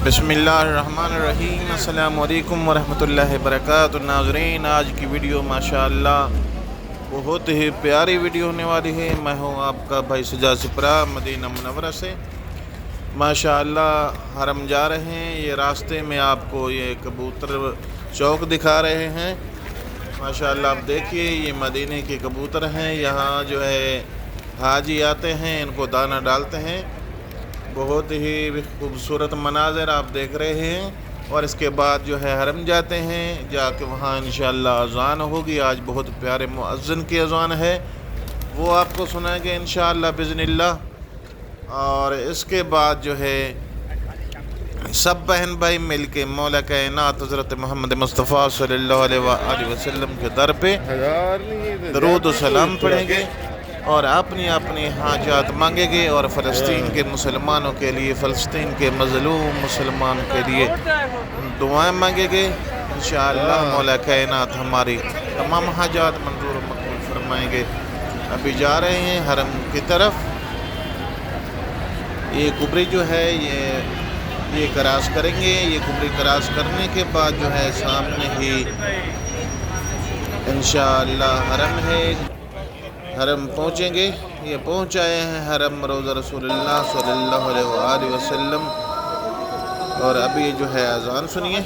بسم اللہ الرحمن الرحیم۔ السلام علیکم ورحمۃ اللہ وبرکاتہ۔ ناظرین، آج کی ویڈیو ماشاءاللہ بہت ہی پیاری ویڈیو ہونے والی ہے۔ میں ہوں آپ کا بھائی سجاد سپرا مدینہ منورہ سے۔ ماشاءاللہ حرم جا رہے ہیں، یہ راستے میں آپ کو یہ کبوتر چوک دکھا رہے ہیں۔ ماشاءاللہ آپ دیکھیے، یہ مدینے کے کبوتر ہیں۔ یہاں جو ہے حاجی آتے ہیں، ان کو دانہ ڈالتے ہیں۔ بہت ہی خوبصورت مناظر آپ دیکھ رہے ہیں، اور اس کے بعد جو ہے حرم جاتے ہیں، جا کے وہاں انشاءاللہ اذان ہوگی۔ آج بہت پیارے مؤذن کی اذان ہے، وہ آپ کو سنائیں گے انشاءاللہ باذن اللہ۔ اور اس کے بعد جو ہے سب بہن بھائی مل کے مولا کائنات حضرت محمد مصطفیٰ صلی اللہ علیہ وآلہ وسلم کے در پہ درود و سلام پڑھیں گے، اور اپنی اپنی حاجات مانگیں گے، اور فلسطین کے مسلمانوں کے لیے، فلسطین کے مظلوم مسلمان کے لیے دعائیں مانگیں گے۔ انشاءاللہ مولا کائنات ہماری تمام حاجات منظور و مقبول فرمائیں گے۔ ابھی جا رہے ہیں حرم کی طرف۔ یہ کبری جو ہے یہ کراس کریں گے۔ یہ کبری کراس کرنے کے بعد جو ہے سامنے ہی انشاءاللہ حرم ہے، حرم پہنچیں گے۔ یہ پہنچ آئے ہیں حرم روضہ رسول اللہ صلی اللہ علیہ وآلہ وسلم، اور ابھی جو ہے اذان سنیے۔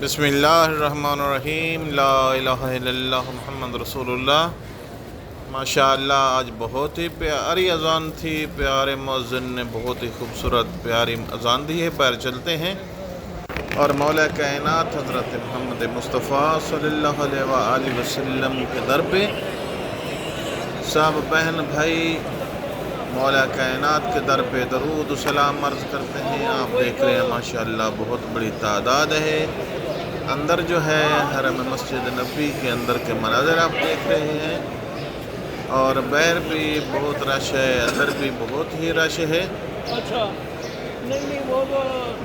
بسم اللہ الرحمن الرحیم، لا الہ الا اللہ محمد رسول اللہ۔ ماشاءاللہ آج بہت ہی پیاری اذان تھی، پیارے مؤذن نے بہت ہی خوبصورت پیاری اذان دی ہے۔ پیر چلتے ہیں اور مولا کائنات حضرت محمد مصطفیٰ صلی اللہ علیہ وآلہ وسلم کے در پہ سب بہن بھائی مولا کائنات کے در پہ درود و سلام عرض کرتے ہیں۔ آپ دیکھ رہے ہیں ماشاءاللہ بہت بڑی تعداد ہے۔ اندر جو ہے حرم مسجد نبی کے اندر کے مناظر آپ دیکھ رہے ہیں، اور باہر بھی بہت رش ہے، اندر بھی بہت ہی رش ہے۔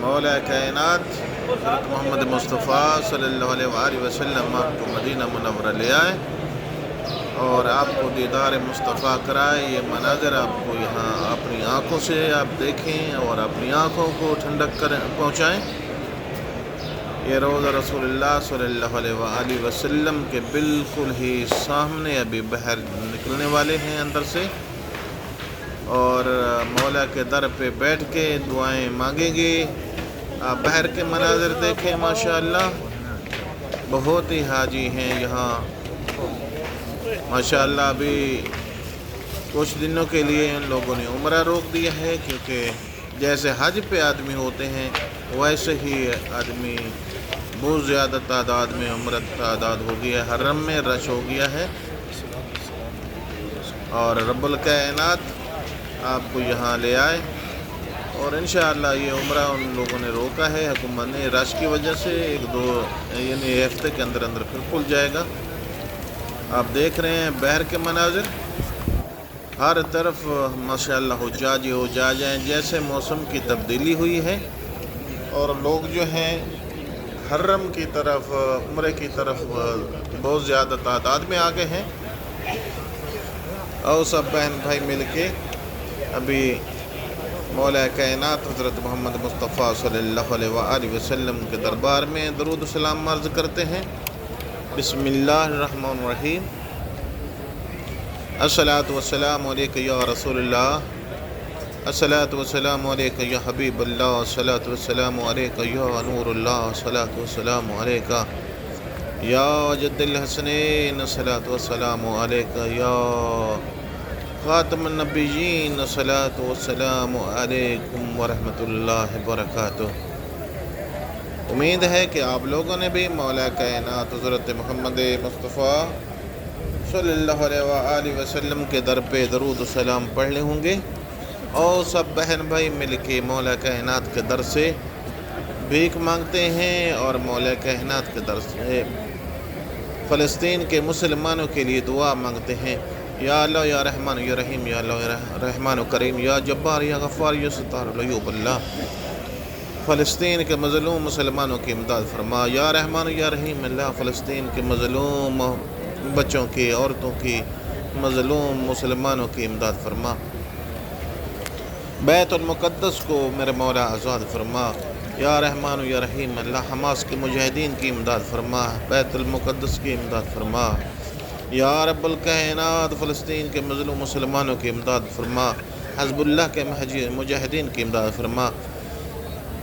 مولا کائنات حضرت محمد مصطفیٰ صلی اللہ علیہ وآلہ وسلم آپ کو مدینہ منورہ لے آئے اور آپ کو دیدار مصطفیٰ کرائے۔ یہ مناظر آپ کو یہاں اپنی آنکھوں سے آپ دیکھیں اور اپنی آنکھوں کو ٹھنڈک پہنچائیں۔ یہ روضہ رسول اللہ صلی اللہ علیہ وآلہ وسلم کے بالکل ہی سامنے ابھی باہر نکلنے والے ہیں اندر سے، اور مولا کے در پہ بیٹھ کے دعائیں مانگیں گے۔ آپ باہر کے مناظر دیکھیں، ماشاءاللہ بہت ہی حاجی ہیں یہاں۔ ماشاءاللہ ابھی کچھ دنوں کے لیے ان لوگوں نے عمرہ روک دیا ہے، کیونکہ جیسے حج پہ آدمی ہوتے ہیں ویسے ہی آدمی بہت زیادہ تعداد میں عمرہ تعداد ہو گیا ہے، حرم میں رش ہو گیا ہے، اور رب الکائنات آپ کو یہاں لے آئے۔ اور انشاءاللہ یہ عمرہ ان لوگوں نے روکا ہے حکومت نے رش کی وجہ سے، یعنی ہفتے کے اندر پھر کھل جائے گا۔ آپ دیکھ رہے ہیں باہر کے مناظر، ہر طرف ماشاءاللہ حجاج ہیں، جیسے موسم کی تبدیلی ہوئی ہے، اور لوگ جو ہیں حرم کی طرف عمرے کی طرف بہت زیادہ تعداد میں آگے ہیں۔ اور سب بہن بھائی مل کے ابھی مولا کائنات حضرت محمد مصطفیٰ صلی اللہ علیہ وآلہ وسلم کے دربار میں درود و سلام عرض کرتے ہیں۔ بسم اللہ الرحمن الرحیم، الصلاۃ والسلام علیک یا رسول اللہ، الصلاۃ والسلام علیک یا حبیب اللہ، الصلاۃ والسلام علیک یا نور اللہ، الصلاۃ والسلام علیک یا جد الحسنین، الصلاۃ والسلام علیک یا خاتم النبیین، الصلاۃ والسلام علیکم ورحمۃ اللہ وبرکاتہ۔ امید ہے کہ آپ لوگوں نے بھی مولا کائنات حضرت محمد مصطفیٰ صلی اللہ علیہ وآلہ وسلم کے در پہ درود و سلام پڑھے ہوں گے، اور سب بہن بھائی مل کے مولا کائنات کے در سے بھیک مانگتے ہیں، اور مولا کائنات کے در سے فلسطین کے مسلمانوں کے لیے دعا مانگتے ہیں۔ یا اللہ یا رحمان یا رحیم، یا اللہ یا رحمان و کریم، یا جبار یا غفار یا ستار العیوب اللہ، فلسطین کے مظلوم مسلمانوں کی امداد فرما۔ یا رحمان یا رحیم اللہ، فلسطین کے مظلوم بچوں کی، عورتوں کی، مظلوم مسلمانوں کی امداد فرما۔ بیت المقدس کو میرے مولا آزاد فرما۔ یا رحمان یا رحیم اللہ، حماس کے مجاہدین کی امداد فرما، بیت المقدس کی امداد فرما۔ یا رب الکائنات، فلسطین کے مظلوم مسلمانوں کی امداد فرما، حزب اللہ کے مجاہدین کی امداد فرما۔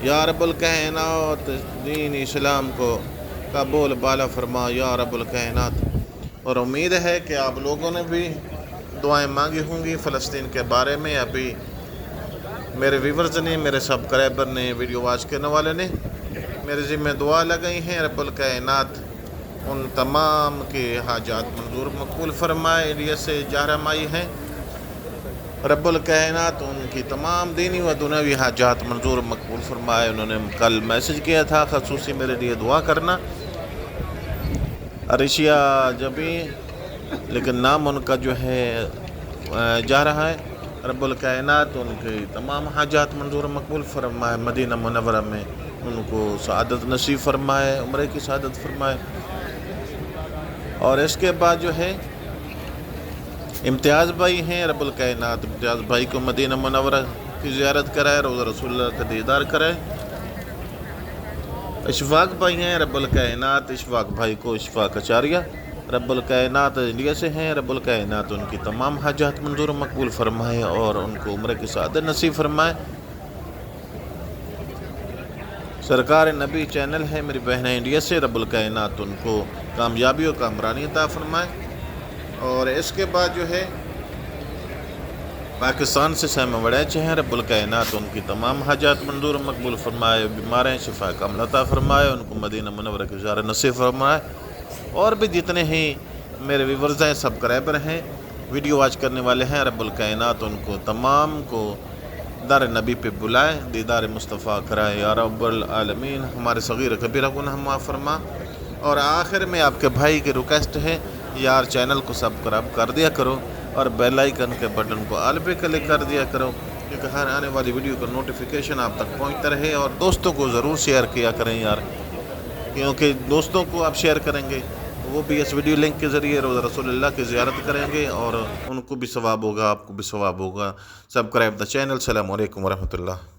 یا رب الکائنات، دین اسلام کو قبول بالا فرما یا رب الکائنات۔ اور امید ہے کہ آپ لوگوں نے بھی دعائیں مانگی ہوں گی فلسطین کے بارے میں۔ ابھی میرے ویورز نے، میرے سبسکرائبر نے، ویڈیو واچ کرنے والے نے میرے ذمہ دعا لگائی ہیں، رب الکائنات ان تمام کے حاجات منظور مقبول فرمائے۔ ایریا سے جہرمائی ہیں، رب الکائنات ان کی تمام دینی و دنیاوی حاجات منظور مقبول فرمائے۔ انہوں نے کل میسج کیا تھا خصوصی میرے لیے دعا کرنا، عریشیا جبی، لیکن نام ان کا جو ہے جا رہا ہے۔ رب الکائنات ان کی تمام حاجات منظور مقبول فرمائے، مدینہ منورہ میں ان کو سعادت نصیب فرمائے، عمرے کی سعادت فرمائے۔ اور اس کے بعد جو ہے امتیاز بھائی ہیں، رب الکائنات امتیاز بھائی کو مدینہ منورہ کی زیارت کرائے، روضہ رسول اللہ کا دیدار کرائے۔ اشفاق بھائی ہیں، رب الکائنات اشفاق بھائی کو، اشفاق اچاریہ رب الکائنات انڈیا سے ہیں، رب الکائنات ان کی تمام حاجات منظور مقبول فرمائے اور ان کو عمرے کی سعادت نصیب فرمائے۔ سرکار نبی چینل ہے میری بہنیں انڈیا سے، رب الکائنات ان کو کامیابی و کامرانی عطا فرمائے۔ اور اس کے بعد جو ہے پاکستان سے سہم وڑیچے ہیں، رب الکائنات ان کی تمام حاجات منظور مقبول فرمائے، بیماریں شفا کامل عطا فرمائے، ان کو مدینہ منورہ کی زیارت نصیب فرمائے۔ اور بھی جتنے ہی میرے ویورز ہیں، سبسکرائبر ہیں، ویڈیو واچ کرنے والے ہیں، رب الکائنات ان کو تمام کو دار نبی پہ بلائے، دیدار مصطفیٰ کرائے یا رب العالمین، ہمارے صغیر کبیرہ گناہ معاف فرما۔ اور آخر میں آپ کے بھائی کی ریکویسٹ ہے یار چینل کو سبسکرائب کر دیا کرو اور بیل آئیکن کے بٹن کو آل پہ کلک کر دیا کرو، کیونکہ ہر آنے والی ویڈیو کا نوٹیفیکیشن آپ تک پہنچتا رہے۔ اور دوستوں کو ضرور شیئر کیا کریں یار، کیونکہ دوستوں کو آپ شیئر کریں گے وہ بھی اس ویڈیو لنک کے ذریعے روضہ رسول اللہ کی زیارت کریں گے اور ان کو بھی ثواب ہوگا، آپ کو بھی ثواب ہوگا۔ Subscribe the channel. السلام علیکم ورحمۃ اللہ۔